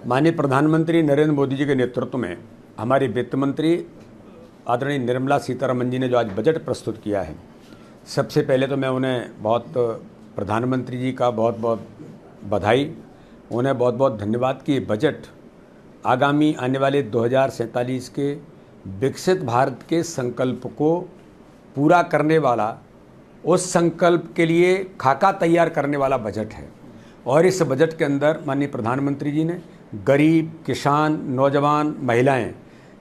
माननीय प्रधानमंत्री नरेंद्र मोदी जी के नेतृत्व में हमारी वित्त मंत्री आदरणीय निर्मला सीतारमण जी ने जो आज बजट प्रस्तुत किया है, सबसे पहले तो मैं उन्हें प्रधानमंत्री जी का बहुत बहुत बधाई, उन्हें बहुत बहुत धन्यवाद कि बजट आगामी आने वाले 2047 के विकसित भारत के संकल्प को पूरा करने वाला, उस संकल्प के लिए खाका तैयार करने वाला बजट है। और इस बजट के अंदर माननीय प्रधानमंत्री जी ने गरीब, किसान, नौजवान, महिलाएं,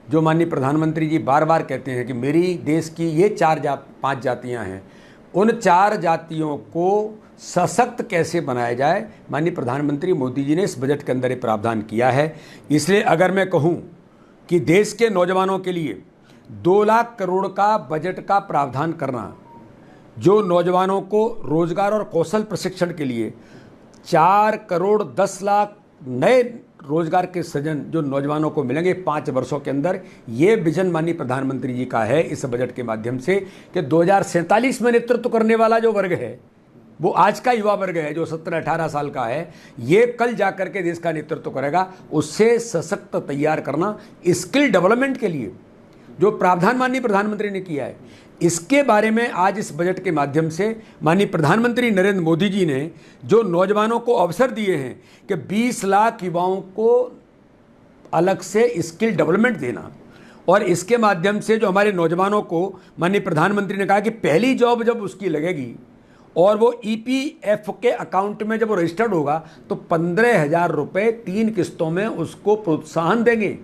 जो माननीय प्रधानमंत्री जी बार बार कहते हैं कि मेरी देश की ये 5 जातियां हैं, उन 4 जातियों को सशक्त कैसे बनाया जाए, माननीय प्रधानमंत्री मोदी जी ने इस बजट के अंदर ये प्रावधान किया है। इसलिए अगर मैं कहूँ कि देश के नौजवानों के लिए 2 लाख करोड़ का बजट का प्रावधान करना, जो नौजवानों को रोजगार और कौशल प्रशिक्षण के लिए 4 करोड़ 10 लाख नए रोजगार के सृजन जो नौजवानों को मिलेंगे 5 वर्षों के अंदर, ये विजन माननीय प्रधानमंत्री जी का है इस बजट के माध्यम से कि 2047 में नेतृत्व करने वाला जो वर्ग है, वो आज का युवा वर्ग है जो 17-18 साल का है, ये कल जाकर के देश का नेतृत्व करेगा। उससे सशक्त तैयार करना, स्किल डेवलपमेंट के लिए जो प्रावधान माननीय प्रधानमंत्री ने किया है, इसके बारे में आज इस बजट के माध्यम से माननीय प्रधानमंत्री नरेंद्र मोदी जी ने जो नौजवानों को अवसर दिए हैं कि 20 लाख युवाओं को अलग से स्किल डेवलपमेंट देना, और इसके माध्यम से जो हमारे नौजवानों को माननीय प्रधानमंत्री ने कहा कि पहली जॉब जब उसकी लगेगी और वो EPF के अकाउंट में जब वो रजिस्टर्ड होगा तो 15,000 रुपये 3 किस्तों में उसको प्रोत्साहन देंगे।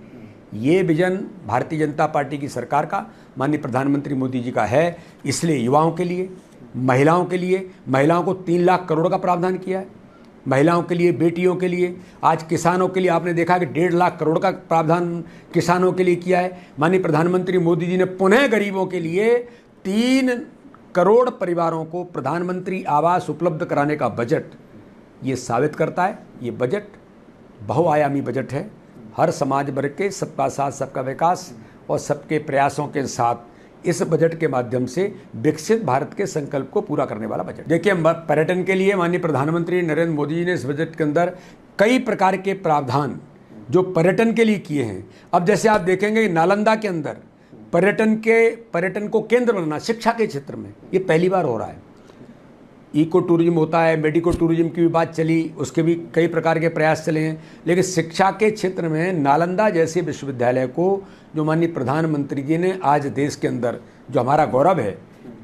ये विजन भारतीय जनता पार्टी की सरकार का, माननीय प्रधानमंत्री मोदी जी का है। इसलिए युवाओं के लिए, महिलाओं के लिए, महिलाओं को 3 लाख करोड़ का प्रावधान किया है, महिलाओं के लिए, बेटियों के लिए। आज किसानों के लिए आपने देखा कि 1.5 लाख करोड़ का प्रावधान किसानों के लिए किया है। माननीय प्रधानमंत्री मोदी जी ने पुनः गरीबों के लिए 3 करोड़ परिवारों को प्रधानमंत्री आवास उपलब्ध कराने का बजट ये साबित करता है। ये बजट बहुआयामी बजट है। हर समाज वर्ग के सबका साथ, सबका विकास और सबके प्रयासों के साथ इस बजट के माध्यम से विकसित भारत के संकल्प को पूरा करने वाला बजट। देखिए, पर्यटन के लिए माननीय प्रधानमंत्री नरेंद्र मोदी जी ने इस बजट के अंदर कई प्रकार के प्रावधान जो पर्यटन के लिए किए हैं। अब जैसे आप देखेंगे नालंदा के अंदर पर्यटन को केंद्र बनाना शिक्षा के क्षेत्र में, ये पहली बार हो रहा है। इको टूरिज्म होता है, मेडिको टूरिज्म की भी बात चली, उसके भी कई प्रकार के प्रयास चले हैं, लेकिन शिक्षा के क्षेत्र में नालंदा जैसे विश्वविद्यालय को जो माननीय प्रधानमंत्री जी ने आज देश के अंदर जो हमारा गौरव है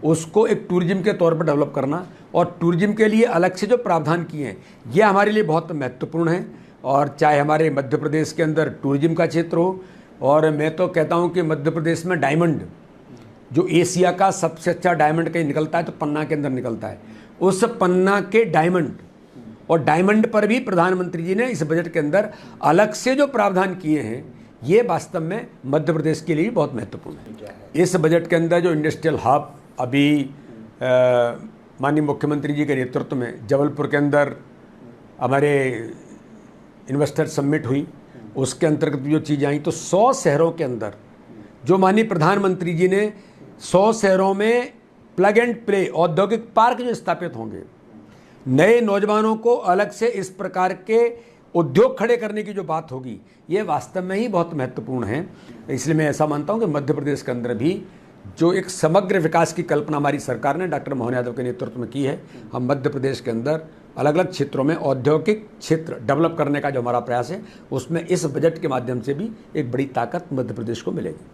उसको एक टूरिज्म के तौर पर डेवलप करना और टूरिज्म के लिए अलग से जो प्रावधान किए हैं, ये हमारे लिए बहुत महत्वपूर्ण है। और चाहे हमारे मध्य प्रदेश के अंदर टूरिज्म का क्षेत्र हो, और मैं तो कहता हूँ कि मध्य प्रदेश में डायमंड, जो एशिया का सबसे अच्छा डायमंड कहीं निकलता है तो पन्ना के अंदर निकलता है, उस पन्ना के डायमंड, और डायमंड पर भी प्रधानमंत्री जी ने इस बजट के अंदर अलग से जो प्रावधान किए हैं, ये वास्तव में मध्य प्रदेश के लिए बहुत महत्वपूर्ण है। इस बजट के अंदर जो इंडस्ट्रियल हब अभी माननीय मुख्यमंत्री जी के नेतृत्व में जबलपुर के अंदर हमारे इन्वेस्टर समिट हुई, उसके अंतर्गत जो चीज़ें आई, तो 100 शहरों के अंदर जो माननीय प्रधानमंत्री जी ने 100 शहरों में प्लग एंड प्ले औद्योगिक पार्क जो स्थापित होंगे, नए नौजवानों को अलग से इस प्रकार के उद्योग खड़े करने की जो बात होगी, ये वास्तव में ही बहुत महत्वपूर्ण है। इसलिए मैं ऐसा मानता हूँ कि मध्य प्रदेश के अंदर भी जो एक समग्र विकास की कल्पना हमारी सरकार ने डॉक्टर मोहन यादव के नेतृत्व में की है, हम मध्य प्रदेश के अंदर अलग अलग क्षेत्रों में औद्योगिक क्षेत्र डेवलप करने का जो हमारा प्रयास है, उसमें इस बजट के माध्यम से भी एक बड़ी ताकत मध्य प्रदेश को मिलेगी।